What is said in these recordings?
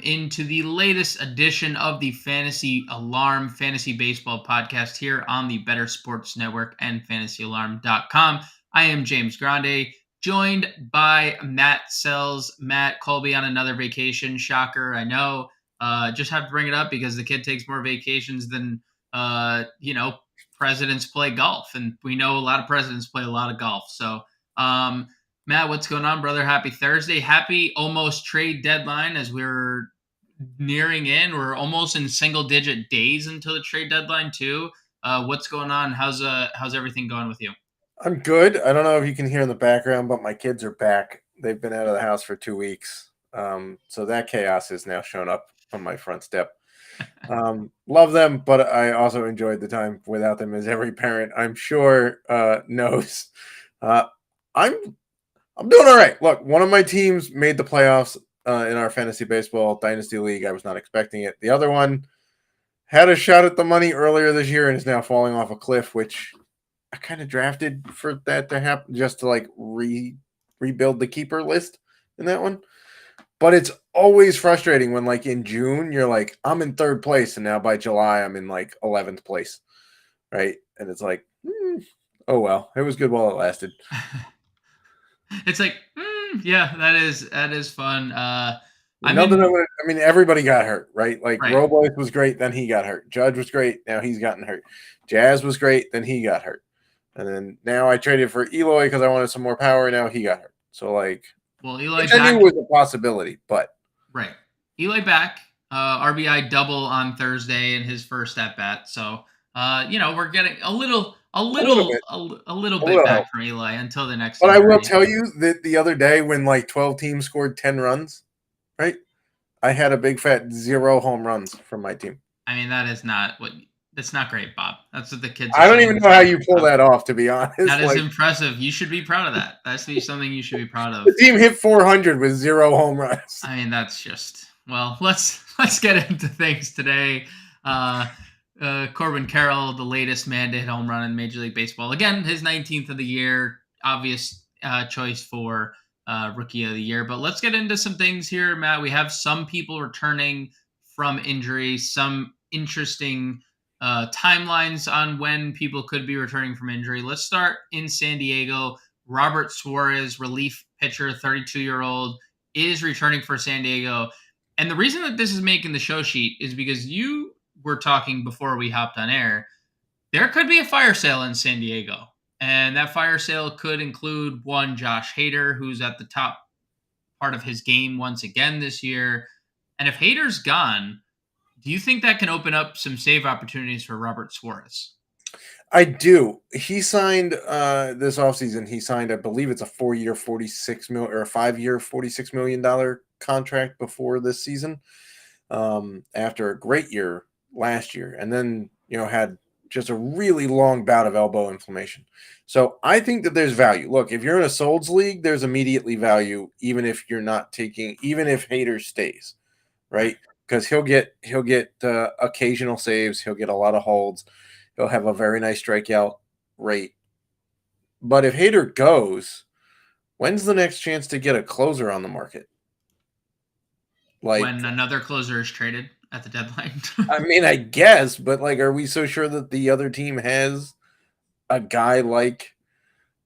into the latest edition of the Fantasy Alarm Fantasy Baseball podcast here on the Better Sports Network and fantasyalarm.com. I am James Grande, joined by Matt Selz. Matt Colby on another vacation. Shocker, I know. Just have to bring it up because the kid takes more vacations than, presidents play golf. And we know a lot of presidents play a lot of golf. So, Matt, what's going on, brother? Happy Thursday. Happy almost trade deadline as we're nearing in. We're almost in single digit days until the trade deadline too. What's going on? How's everything going with you? I'm good. I don't know if you can hear in the background, but my kids are back. They've been out of the house for 2 weeks. So that chaos has now shown up on my front step. Love them, but I also enjoyed the time without them, as every parent I'm sure knows. I'm doing all right. Look, one of my teams made the playoffs in our fantasy baseball dynasty league. I was not expecting it. The other one had a shot at the money earlier this year and is now falling off a cliff, which I kind of drafted for that to happen, just to like rebuild the keeper list in that one. But it's always frustrating when, like, in June, you're like, I'm in third place, and now by July, I'm in like 11th place, right? And it's like, oh well, it was good while it lasted. It's like, yeah, that is fun. Everybody got hurt, right? Like, right. Robles was great, then he got hurt. Judge was great, now he's gotten hurt. Jazz was great, then he got hurt. And then now I traded for Eloy because I wanted some more power. Now he got hurt. So, like, well, Eloy which I knew was a possibility, but right. Eloy back, RBI double on Thursday in his first at bat. So, we're getting a little bit back from Eloy until the next. But injury. I will tell you that the other day when like 12 teams scored 10 runs, right? I had a big fat 0 home runs from my team. I mean, that's not great, Bob. That's what the kids. I don't even know how you pull that off, to be honest. That is impressive. You should be proud of that. That's something you should be proud of. The team hit 400 with 0 home runs. I mean, that's just let's get into things today. Corbin Carroll, the latest man to hit home run in Major League Baseball. Again, his 19th of the year. Obvious choice for Rookie of the Year. But let's get into some things here, Matt. We have some people returning from injury, some interesting timelines on when people could be returning from injury. Let's start in San Diego. Robert Suarez, relief pitcher, 32-year-old, is returning for San Diego. And the reason that this is making the show sheet is because you were talking before we hopped on air. There could be a fire sale in San Diego. And that fire sale could include one Josh Hader, who's at the top part of his game once again this year. And if Hader's gone, do you think that can open up some save opportunities for Robert Suarez? I do. He signed this offseason. He signed, I believe it's a 4-year, $46 million or a 5-year, $46 million contract before this season. After a great year last year, and then had just a really long bout of elbow inflammation. So I think that there's value. Look, if you're in a Solds league, there's immediately value, even if you're not taking, even if Hader stays, right? Because he'll get occasional saves, he'll get a lot of holds, he'll have a very nice strikeout rate. But if Hader goes, when's the next chance to get a closer on the market? Like when another closer is traded at the deadline. I mean, I guess, but like, are we so sure that the other team has a guy like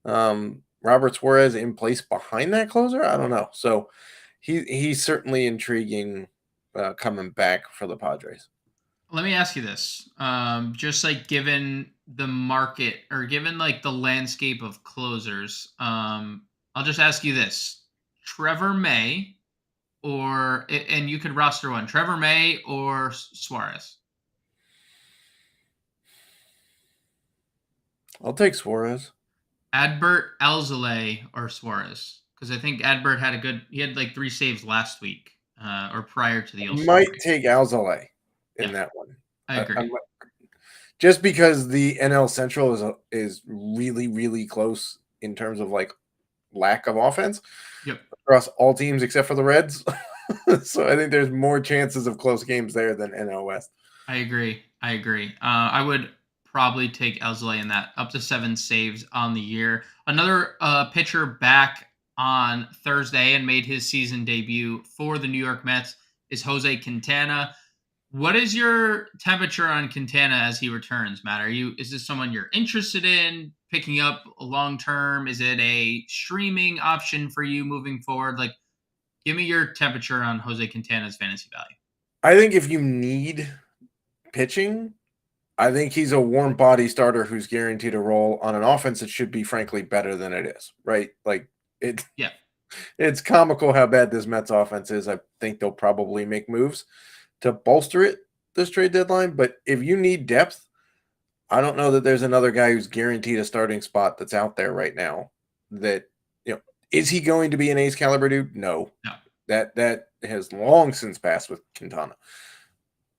Robert Suarez in place behind that closer? I don't know. So he's certainly intriguing coming back for the Padres. Let me ask you this. Just like given the market or given like the landscape of closers, I'll just ask you this. Trevor May and you could roster one, Trevor May or Suarez? I'll take Suarez. Adbert Alzolay or Suarez? Because I think Adbert he had like 3 saves last week or prior to the All-Star. Might take Alzolay in that one. I agree. Just because the NL Central is really, really close in terms of like lack of offense. Yep. Across all teams except for the Reds. So I think there's more chances of close games there than NL West. I agree. I would probably take Alzolay in that, up to 7 saves on the year. Another pitcher back on Thursday and made his season debut for the New York Mets is Jose Quintana. What is your temperature on Quintana as he returns, Matt? Is this someone you're interested in picking up long term? Is it a streaming option for you moving forward? Like, give me your temperature on Jose Quintana's fantasy value. I think if you need pitching, I think he's a warm body starter who's guaranteed a role on an offense that should be, frankly, better than it is, right? Like it, Yeah. it's comical how bad this Mets offense is. I think they'll probably make moves to bolster it this trade deadline. But if you need depth, I don't know that there's another guy who's guaranteed a starting spot that's out there right now. That is he going to be an ace caliber dude? No, No. that has long since passed with Quintana.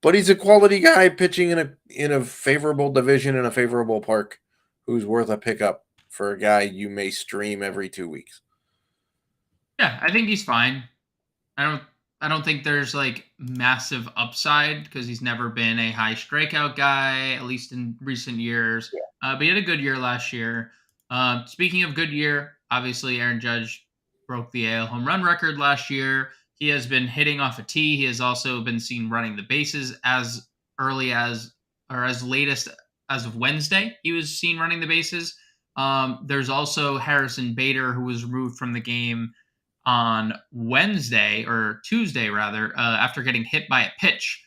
But he's a quality guy pitching in a favorable division in a favorable park, who's worth a pickup for a guy you may stream every 2 weeks. Yeah, I think he's fine. I don't think there's like massive upside because he's never been a high strikeout guy, at least in recent years. But he had a good year last year. Speaking of good year, obviously Aaron Judge broke the AL home run record last year. He has been hitting off a tee. He has also been seen running the bases as early as or as latest as of Wednesday. He was seen running the bases. There's also Harrison Bader, who was removed from the game on Wednesday or Tuesday, rather, after getting hit by a pitch.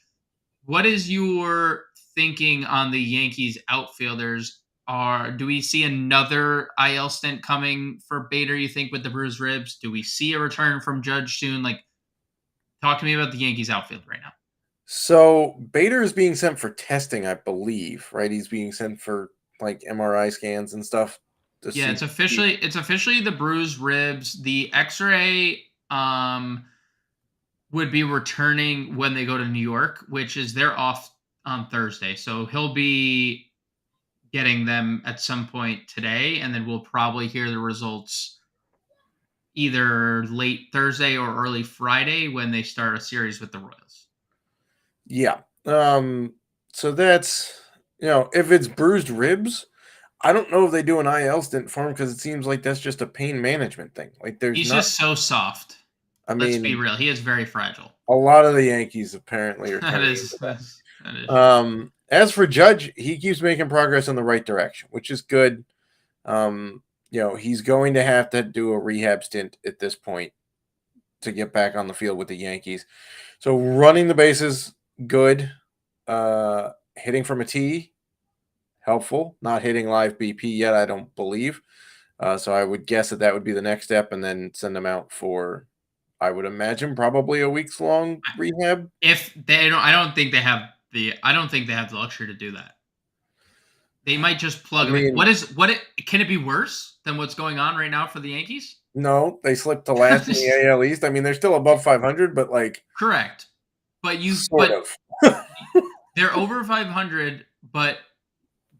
What is your thinking on the Yankees outfielders? Do we see another IL stint coming for Bader, you think, with the bruised ribs? Do we see a return from Judge soon? Like, talk to me about the Yankees outfield right now. So Bader is being sent for testing, I believe, right? He's being sent for like MRI scans and stuff to Yeah, see. it's officially the bruised ribs. The X-ray would be returning when they go to New York, which is they're off on Thursday. So he'll be getting them at some point today, and then we'll probably hear the results either late Thursday or early Friday when they start a series with the Royals. Yeah. So that's if it's bruised ribs, I don't know if they do an IL stint for him because it seems like that's just a pain management thing. Like there's He's not. just so soft. I Let's be mean, real. He is very fragile. a lot of the Yankees apparently are That turning is into that that. is true. As for Judge, he keeps making progress in the right direction, which is good. He's going to have to do a rehab stint at this point to get back on the field with the Yankees. So running the bases, good. Hitting from a tee, helpful. Not hitting live BP yet, I don't believe. So I would guess that would be the next step, and then send them out for, I would imagine, probably a week's long rehab. If they don't, I don't think they have the luxury to do that. They might just plug him in. Can it be worse than what's going on right now for the Yankees? No, they slipped to last in the AL East. I mean, they're still above 500, but like correct. But they're over 500, but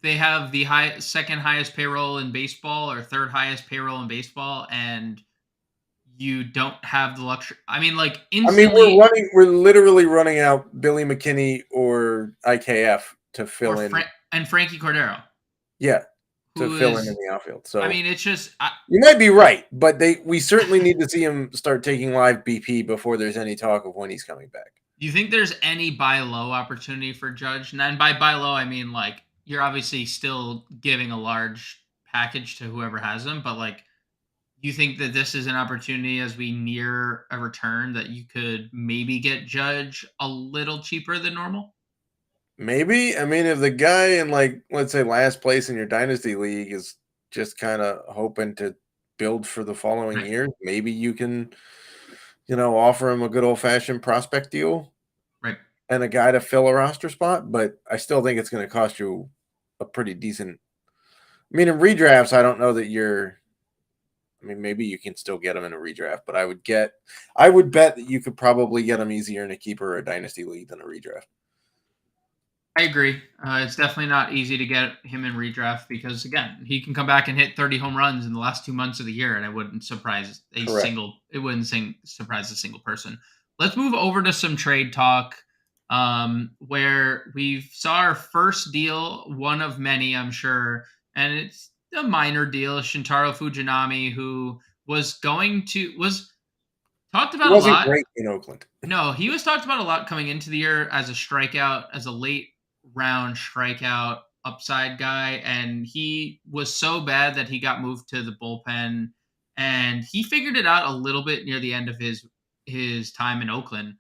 they have the second highest payroll in baseball or third highest payroll in baseball, and you don't have the luxury. I mean, like instantly. We're literally running out Billy McKinney or IKF to fill in, and Frankie Cordero. Yeah, to fill in the outfield. So I mean, it's just you might be right, but we certainly need to see him start taking live BP before there's any talk of when he's coming back. Do you think there's any buy low opportunity for Judge? And by buy low, I mean like you're obviously still giving a large package to whoever has them, but like, you think that this is an opportunity as we near a return that you could maybe get Judge a little cheaper than normal? Maybe. I mean, if the guy in, like, let's say last place in your dynasty league is just kind of hoping to build for the following year, maybe you can, offer him a good old fashioned prospect deal, right? And a guy to fill a roster spot. But I still think it's going to cost you a pretty decent. I mean, in redrafts, I don't know that maybe you can still get him in a redraft, but I would bet that you could probably get him easier in a keeper or a dynasty league than a redraft. I agree. It's definitely not easy to get him in redraft because, again, he can come back and hit 30 home runs in the last 2 months of the year, and it wouldn't surprise surprise a single person. Let's move over to some trade talk, where we saw our first deal, one of many, I'm sure, and it's a minor deal. Shintaro Fujinami, who was Talked He about a wasn't lot. great in Oakland. No, he was talked about a lot coming into the year as a strikeout, as a late round strikeout upside guy, and he was so bad that he got moved to the bullpen, and he figured it out a little bit near the end of his time in Oakland.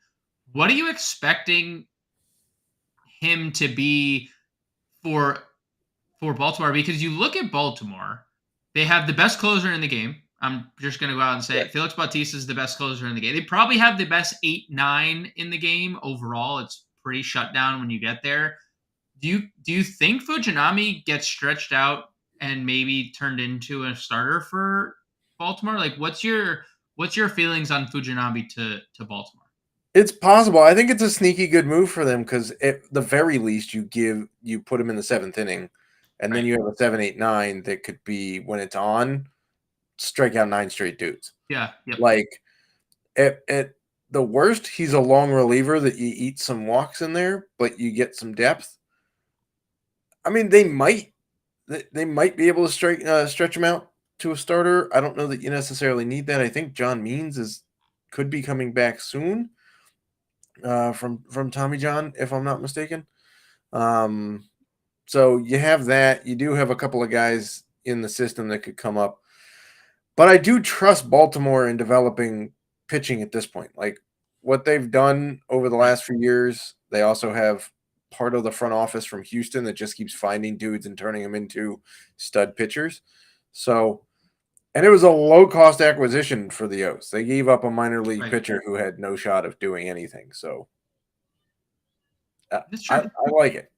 What are you expecting him to be for for Baltimore? Because you look at Baltimore, they have the best closer in the game. I'm just going to go out and say Right. it. Felix Bautista is the best closer in the game. They probably have the best 8-9 in the game overall. It's pretty shut down when you get there. Do you think Fujinami gets stretched out and maybe turned into a starter for Baltimore? Like, what's your feelings on Fujinami to Baltimore? It's possible. I think it's a sneaky good move for them because at the very least you put him in the 7th inning, and then Right. you have a 7, 8, 9 that could be when it's on, strike out 9 straight dudes. Yeah. Yep. Like at the worst, he's a long reliever that you eat some walks in there, but you get some depth. I mean, they might be able to stretch him out to a starter. I don't know that you necessarily need that. I think John Means could be coming back soon from Tommy John, if I'm not mistaken. Um, so you have that. You do have a couple of guys in the system that could come up, but I do trust Baltimore in developing pitching at this point. Like what they've done over the Right. last few years, they also have part of the front office from Houston that just keeps finding dudes and turning them into stud pitchers. So, and it was a low cost acquisition for the O's. They gave up a minor league Right. pitcher who had no shot of doing anything. So That's I true. like it.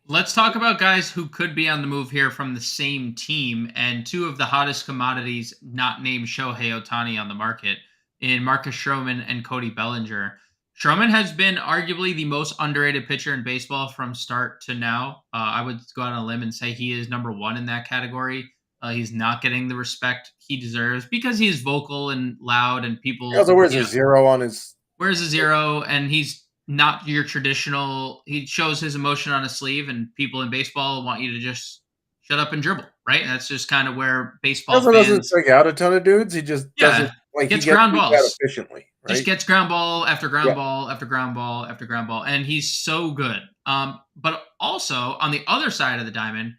Let's talk about guys who could be on the move here from the same team, and two of the hottest commodities not named Shohei Otani on the market in Marcus Stroman and Cody Bellinger. Stroman has been arguably the most underrated pitcher in baseball from start to now. I would go out on a limb and say he is number one in that category. He's not getting the respect he deserves because he's vocal and loud, and He people, also wears a zero on his. where's a zero, and he's not your traditional. He shows his emotion on his sleeve, and people in baseball want you to just shut up and dribble, right? And that's just kind of where He baseball also doesn't fans, strike out a ton of dudes. He just doesn't yeah, like he gets gets ground beat out balls, efficiently, just right? gets ground ball after Yeah. ground ball after ground ball after ground ball, and he's so good. But also on the other side of the diamond,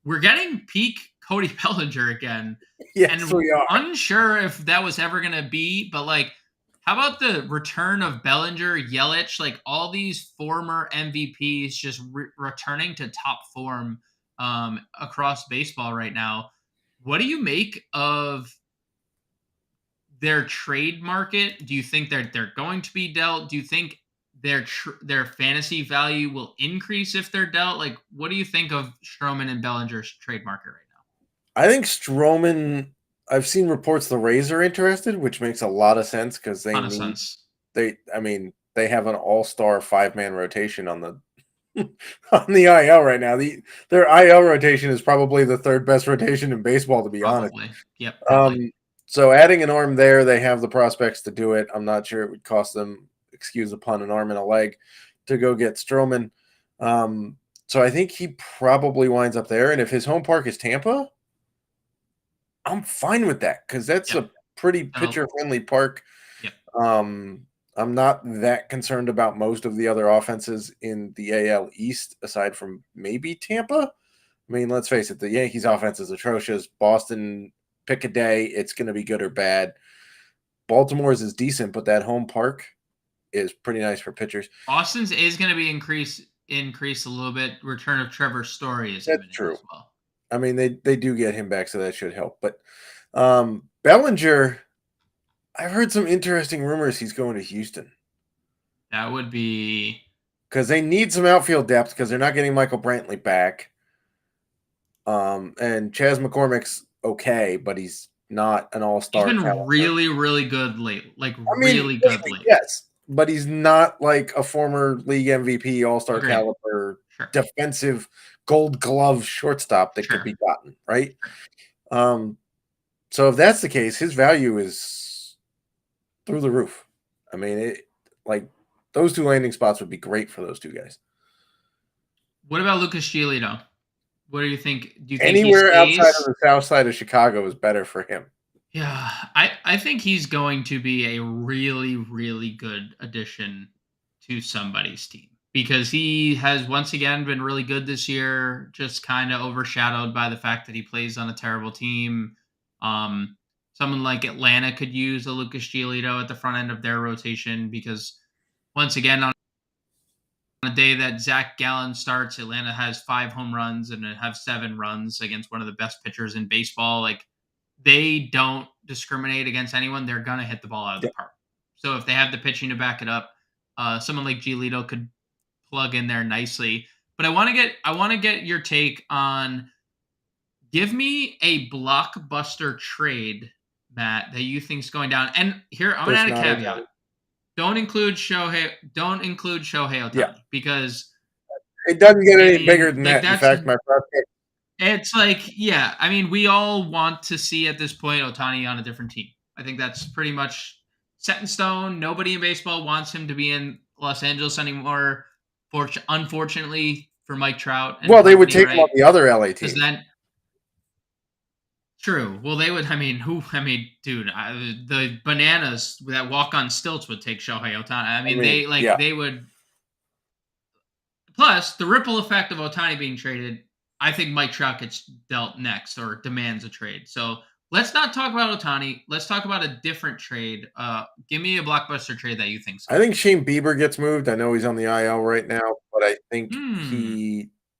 we're getting peak Cody Bellinger again, Yes, and we are. unsure if that was ever going to be, but like, how about the return of Bellinger, Yelich, like all these former MVPs just returning to top form across baseball right now? What do you make of their trade market? Do you think they're going to be dealt? Do you think their fantasy value will increase if they're dealt? Like, what do you think of Stroman and Bellinger's trade market right now? I think Stroman. I've seen reports the Rays are interested, which makes a lot of sense because Ton of sense. I mean, they have an all-star 5-man rotation on the on the IL right now. Their IL rotation is probably the third best rotation in baseball, to be honest. Probably. Yep. Probably. So adding an arm there, they have the prospects to do it. I'm not sure it would cost them, excuse the pun, an arm and a leg to go get Stroman. So I think he probably winds up there. And if his home park is Tampa, I'm fine with that because that's Yep. a pretty So, pitcher-friendly park. yep. I'm not that concerned about most of the other offenses in the AL East, aside from maybe Tampa. I mean, let's face it, the Yankees' offense is atrocious. Boston, pick a day, it's going to be good or bad. Baltimore's is decent, but that home park is pretty nice for pitchers. Boston's is going to be increase a little bit. Return of Trevor Story is That's imminent true. as well. I mean, they do get him back, so that should help. But Bellinger, I've heard some interesting rumors he's going to Houston That would be because they need some outfield depth because they're not getting Michael Brantley back. And Chas McCormick's okay, but he's not an he's all-star been caliber. really, really good late. Like I mean, really good late. yes, but he's not like a former league MVP, all-star Agreed. caliber, Sure. defensive gold glove shortstop that Sure. could be gotten, right? So if that's the case, his value is through the roof. I mean, those two landing spots would be great for those two guys. What about Lucas Giolito? What do you think? Do you think he Anywhere outside stays? of the south side of Chicago is better for him. Yeah, I think he's going to be a really, really good addition to somebody's team because he has once again been really good this year, just kind of overshadowed by the fact that he plays on a terrible team. Um, Someone like Atlanta could use a Lucas Giolito at the front end of their rotation because once again, on a day that Zach Gallen starts, Atlanta has 5 home runs and it have 7 runs against one of the best pitchers in baseball. Like they don't discriminate against anyone. They're gonna hit the ball out of the Yeah. park. So if they have the pitching to back it up, someone like Giolito could plug in there nicely. But I want to get your take on give me a blockbuster trade, Matt, that you think's going down. And here I'm gonna There's add a not caveat. anybody. Don't include Shohei Yeah. Ohtani because It doesn't get I any bigger mean, than like that. In that's fact, my prospect, it's like, yeah, I mean, we all want to see at this point Otani on a different team. I think that's pretty much set in stone. Nobody in baseball wants him to be in Los Angeles anymore. Unfortunately for Mike Trout and well, they would company, take him on right? the other LA Because teams. then, true. Well, they would. I mean, who? I mean, dude, the bananas that walk on stilts would take Shohei Otani. I I mean, mean, they like yeah. they would. Plus, the ripple effect of Otani being traded, I think Mike Trout gets dealt next or demands a trade. So let's not talk about Otani. Let's talk about a different trade. Give me a blockbuster trade that you think's I coming. think Shane Bieber gets moved. I know he's on the IL right now, but I think Hmm.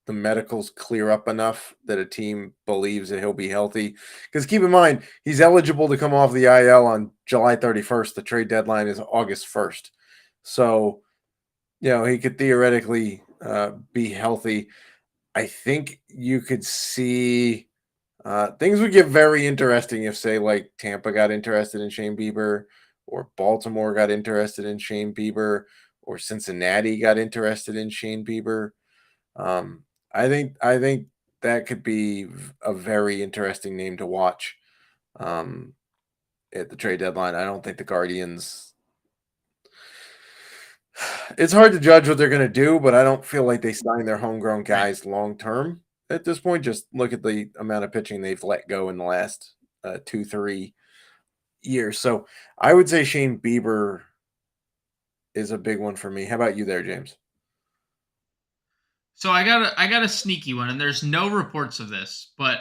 the medicals clear up enough that a team believes that he'll be healthy. Because keep in mind, he's eligible to come off the IL on July 31st. The trade deadline is August 1st. So, he could theoretically be healthy. I think you could see things would get very interesting if, say, like Tampa got interested in Shane Bieber, or Baltimore got interested in Shane Bieber, or Cincinnati got interested in Shane Bieber. Um, I think that could be a very interesting name to watch um, at the trade deadline. I don't think the Guardians. It's hard to judge what they're going to do, but I don't feel like they sign their homegrown Right. guys long term at this point. Just look at the amount of pitching they've let go in the last 2-3 years. So I would say Shane Bieber is a big one for me. How about you there, James? So I got a sneaky one, and there's no reports of this, but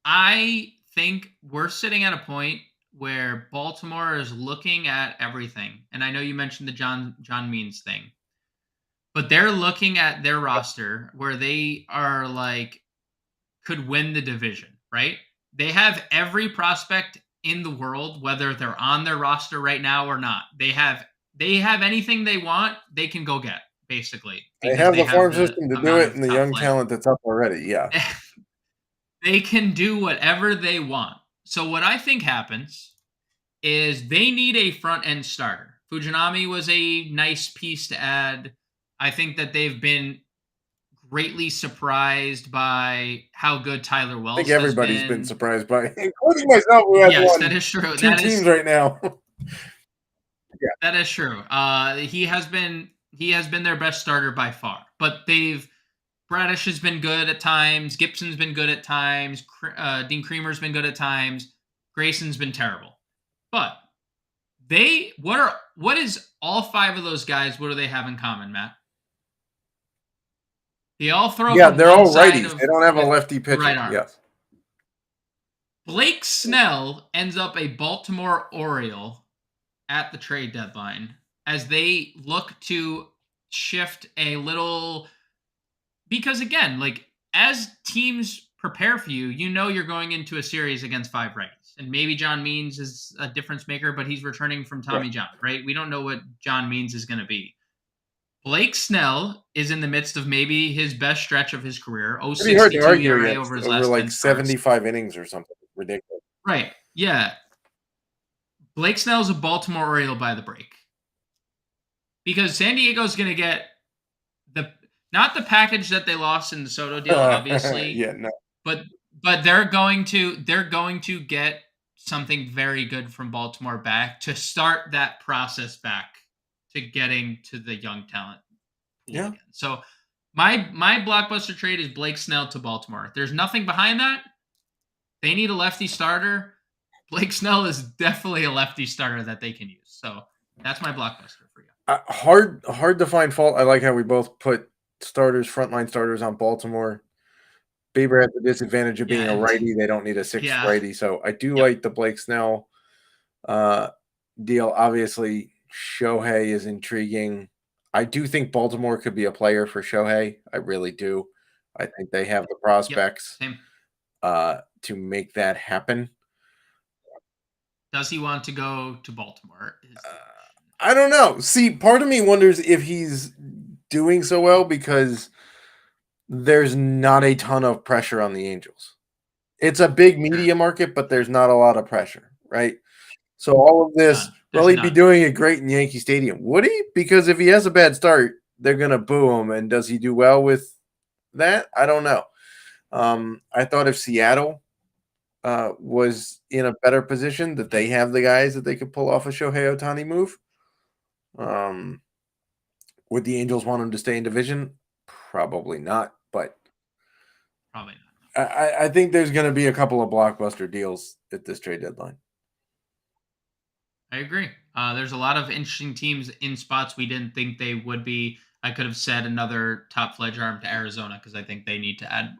I think we're sitting at a point where Baltimore is looking at everything. And I know you mentioned the John Means thing, but they're looking at their roster where they are like could win the division, right? They have every prospect in the world, whether they're on their roster right now or not. They have anything they want, they can go get, basically, They because have they the have farm the system to do amount it of and the top young players. talent that's up already. Yeah. They can do whatever they want. So what I think happens is they need a front end starter. Fujinami was a nice piece to add. I think that they've been greatly surprised by how good Tyler I think Wells has everybody's been been. surprised by it, including myself, who has Yes, that won is true. 2 teams right now. Yeah. That is true. He has been their best starter by far. But Bradish has been good at times. Gibson's been good at times. Dean Creamer's been good at times. Grayson's been terrible. But what is all 5 of those guys? What do they have in common, Matt? They all throw Yeah, from they're one all side righties. of They don't have a with lefty the right pitcher. arm. Yes. Blake Snell ends up a Baltimore Oriole at the trade deadline as they look to shift a little because again, like as teams prepare for you, you're going into a series against 5 righties. And maybe John Means is a difference maker, but he's returning from Right. Tommy John, right? We don't know what John Means is going to be. Blake Snell is in the midst of maybe his best stretch of his career. Pretty hard to 0.62 argue ERA against over his over last like 10 starts. 75 innings or something ridiculous. Right. Yeah. Blake Snell's a Baltimore Oriole by the break. Because San Diego's going to get the not the package that they lost in the Soto deal, obviously, Yeah, no. but they're going to get something very good from Baltimore back to start that process back to getting to the young talent pool Yeah. again. So my blockbuster trade is Blake Snell to Baltimore. There's nothing behind that. They need a lefty starter. Blake Snell is definitely a lefty starter that they can use. So that's my blockbuster for you. Hard to find fault. I like how we both put frontline starters on Baltimore. Bieber has the disadvantage of being Yeah, a and righty. They don't need a sixth yeah, righty. So I do yep. like the Blake Snell deal. Obviously, Shohei is intriguing. I do think Baltimore could be a player for Shohei. I really do. I think they have the Yep, prospects same. to make that happen. Does he want to go to Baltimore? Is the question. I don't know. See, part of me wonders if he's doing so well because there's not a ton of pressure on the Angels. It's a big Sure. media market, but there's not a lot of pressure, right? So all of this, None. will There's he be none. doing it great in Yankee Stadium? Would he? Because if he has a bad start, they're gonna boo him. And does he do well with that? I don't know. I thought if Seattle was in a better position, that they have the guys that they could pull off a Shohei Ohtani move. Um, would the Angels want him to stay in division? Probably not. But Probably not. I think there's going to be a couple of blockbuster deals at this trade deadline. I agree. There's a lot of interesting teams in spots we didn't think they would be. I could have said another top fledge arm to Arizona because I think they need to add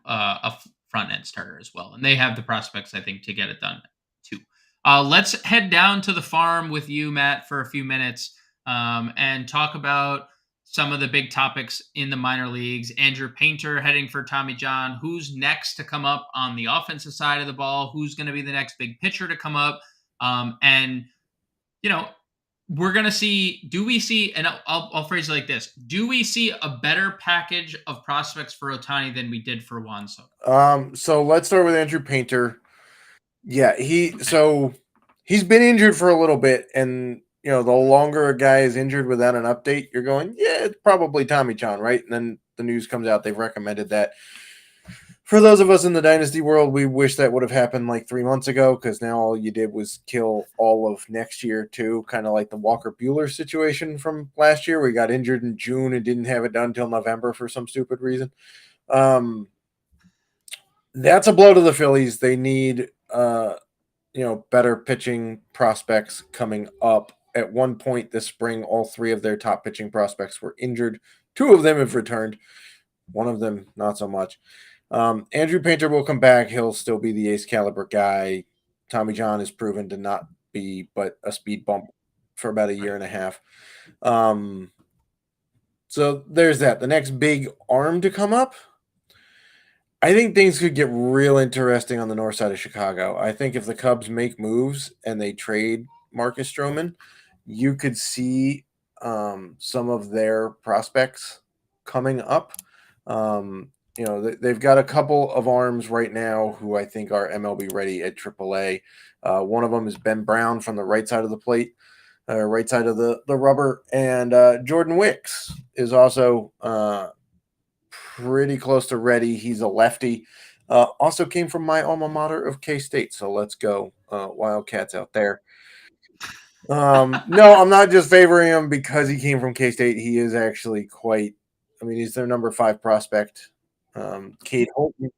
front end starter as well, and they have the prospects I think to get it done too. Let's head down to the farm with you, Matt, for a few minutes and talk about some of the big topics in the minor leagues. Andrew Painter heading for Tommy John. Who's next to come up on the offensive side of the ball? Who's going to be the next big pitcher to come up? And you know, we're gonna see. Do we see? And I'll phrase it like this: do we see a better package of prospects for Ohtani than we did for Juan Soto? So let's start with Andrew Painter. Yeah, Okay. he's been injured for a little bit, and the longer a guy is injured without an update, you're going, yeah, it's probably Tommy John, right? And then the news comes out they've recommended that. For those of us in the dynasty world, we wish that would have happened like 3 months ago because now all you did was kill all of next year too, kind of like the Walker Bueller situation from last year where he got injured in June and didn't have it done until November for some stupid reason. That's a blow to the Phillies. They need better pitching prospects coming up. At one point this spring, all three of their top pitching prospects were injured. Two of them have returned. One of them not so much. Andrew Painter will come back. He'll still be the ace caliber guy. Tommy John is proven to not be, but a speed bump for about a year and a half. So there's that. The next big arm to come up, I think things could get real interesting on the north side of Chicago. I think if the Cubs make moves and they trade Marcus Stroman, you could see some of their prospects coming up. They've got a couple of arms right now who I think are MLB ready at AAA. One of them is Ben Brown from the right side of the plate, right side of the rubber, and Jordan Wicks is also pretty close to ready. He's a lefty. Also came from my alma mater of K-State, so let's go Wildcats out there. No, I'm not just favoring him because he came from K-State. He is actually he's their number 5 prospect. Cade Horton.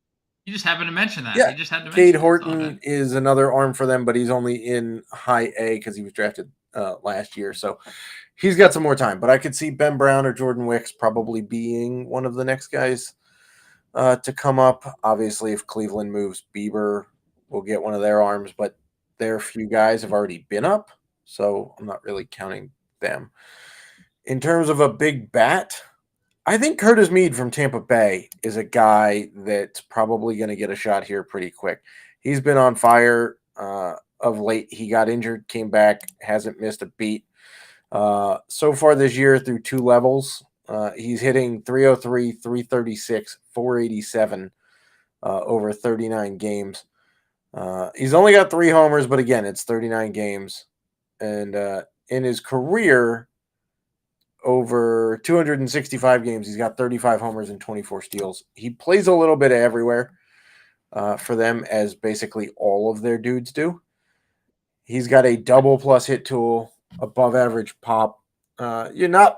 You just happened to mention that. Yeah, You just had to Cade mention it. It's all Horton good. is another arm for them, but he's only in high A because he was drafted last year. So he's got some more time. But I could see Ben Brown or Jordan Wicks probably being one of the next guys to come up. Obviously, if Cleveland moves Bieber, we'll get one of their arms, but their few guys have already been up, so I'm not really counting them. In terms of a big bat, I think Curtis Mead from Tampa Bay is a guy that's probably going to get a shot here pretty quick. He's been on fire of late. He got injured, came back, hasn't missed a beat. So far this year through 2 levels, he's hitting 303, 336, 487 over 39 games. He's only got 3 homers, but again, it's 39 games. And in his career, over 265 games, he's got 35 homers and 24 steals. He plays a little bit of everywhere for them, as basically all of their dudes do. He's got a double plus hit tool, above average pop. You're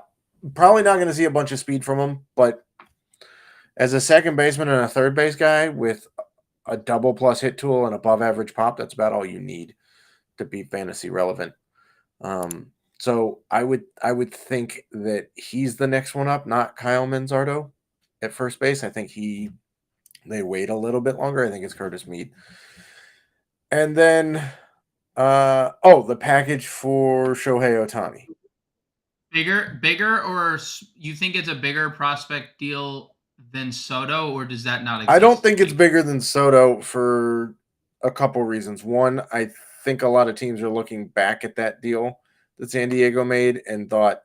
probably not going to see a bunch of speed from him, but as a second baseman and a third base guy with a double plus hit tool and above average pop, that's about all you need. to be fantasy relevant. So I would think that he's the next one up, not Kyle Manzardo at first base. I think they wait a little bit longer. I think it's Curtis Mead. And then the package for Shohei Ohtani. Bigger, or you think it's a bigger prospect deal than Soto, or does that not exist? I don't think it's bigger than Soto for a couple reasons. One, I think a lot of teams are looking back at that deal that San Diego made and thought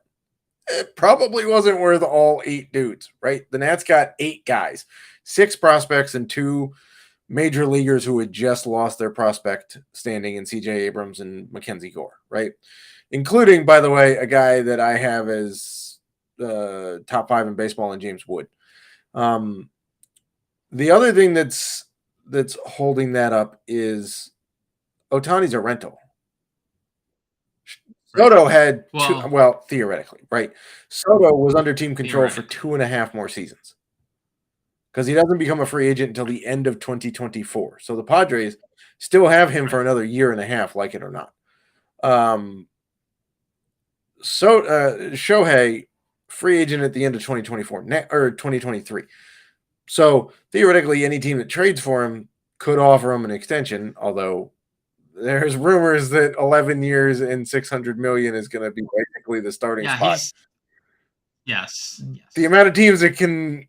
it probably wasn't worth all 8 dudes, right? The Nats got 8 guys, 6 prospects and 2 major leaguers who had just lost their prospect standing in CJ Abrams and Mackenzie Gore, right? Including, by the way, a guy that I have as top 5 in baseball in James Wood. The other thing that's holding that up is Ohtani's a rental. Soto had theoretically, right? Soto was under team control for 2.5 more seasons because he doesn't become a free agent until the end of 2024. So the Padres still have him for another year and a half, like it or not. Shohei, free agent at the end of 2024 or 2023. So theoretically, any team that trades for him could offer him an extension, although there's rumors that 11 years and $600 million is going to be basically the starting spot. Yes. The amount of teams that can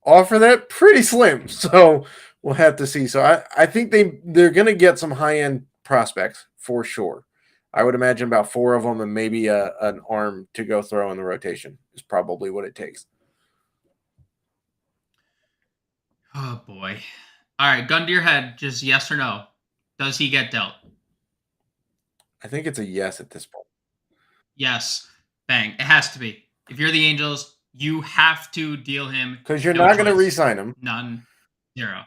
offer that, pretty slim. So we'll have to see. So I think they're going to get some high-end prospects for sure. I would imagine about 4 of them and maybe an arm to go throw in the rotation is probably what it takes. Oh, boy. All right, gun to your head, just yes or no. Does he get dealt? I think it's a yes at this point. Yes. Bang. It has to be. If you're the Angels, you have to deal him. Because you're not going to re-sign him. None. 0.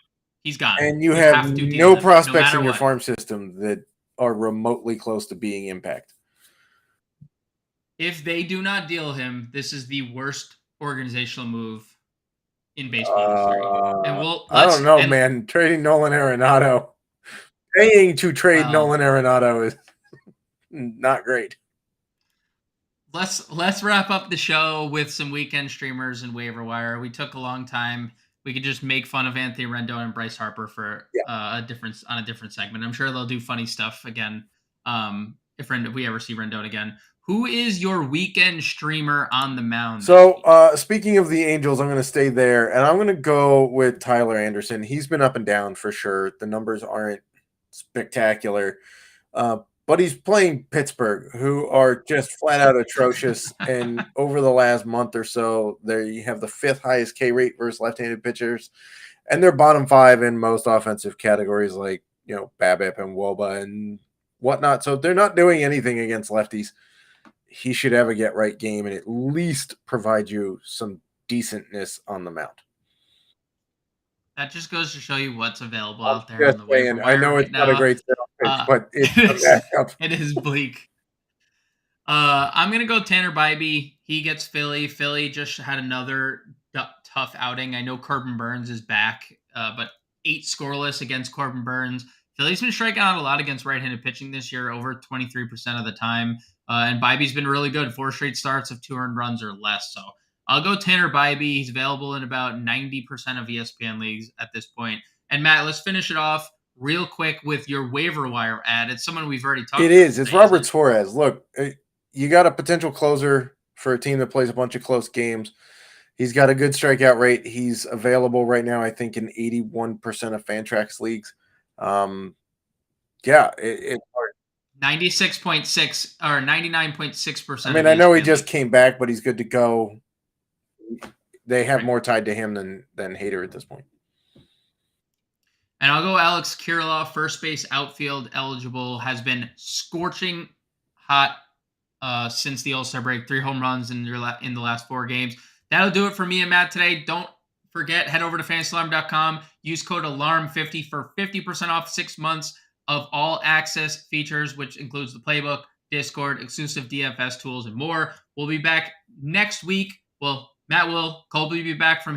He's gone. And you have no prospects in your farm system that are remotely close to being impact. If they do not deal him, this is the worst organizational move in baseball history. And I don't know, man. Trading Nolan Arenado, paying to trade Nolan Arenado is not great. Let's wrap up the show with some weekend streamers and waiver wire. We took a long time. We could just make fun of Anthony Rendon and Bryce Harper for a different segment. I'm sure they'll do funny stuff again. If we ever see Rendon again. Who is your weekend streamer on the mound? So, speaking of the Angels, I'm going to stay there, and I'm going to go with Tyler Anderson. He's been up and down for sure. The numbers aren't spectacular, but he's playing Pittsburgh, who are just flat out atrocious. And over the last month or so, there you have the 5th highest K rate versus left-handed pitchers, and they're bottom 5 in most offensive categories like BABIP and WOBA and whatnot. So they're not doing anything against lefties. He should have a get-right game and at least provide you some decentness on the mound. That just goes to show you what's available out there on the waiver wire. I know it's not a great setup pitch, but it's a backup. It is bleak. I'm going to go Tanner Bybee. He gets Philly. Philly just had another tough outing. I know Corbin Burns is back, but 8 scoreless against Corbin Burns. Philly's been striking out a lot against right-handed pitching this year, over 23% of the time. And Bybee's been really good. 4 straight starts of 2 earned runs or less. So I'll go Tanner Bybee. He's available in about 90% of ESPN leagues at this point. And Matt, let's finish it off real quick with your waiver wire ad. It's someone we've already talked about. It is. It's Robert Suarez. Look, you got a potential closer for a team that plays a bunch of close games. He's got a good strikeout rate. He's available right now, I think, in 81% of Fantrax leagues. It's hard. 96.6 or 99.6%. I mean, I know he just came back, but he's good to go. They have more tied to him than Hader at this point. And I'll go Alex Kirilloff, first base outfield eligible, has been scorching hot since the All-Star break. 3 home runs in the last 4 games. That'll do it for me and Matt today. Don't forget, head over to fantasyalarm.com. Use code ALARM50 for 50% off 6 months of all access features, which includes the playbook, Discord, exclusive DFS tools, and more. We'll be back next week. Well, Matt will. Colby will be back from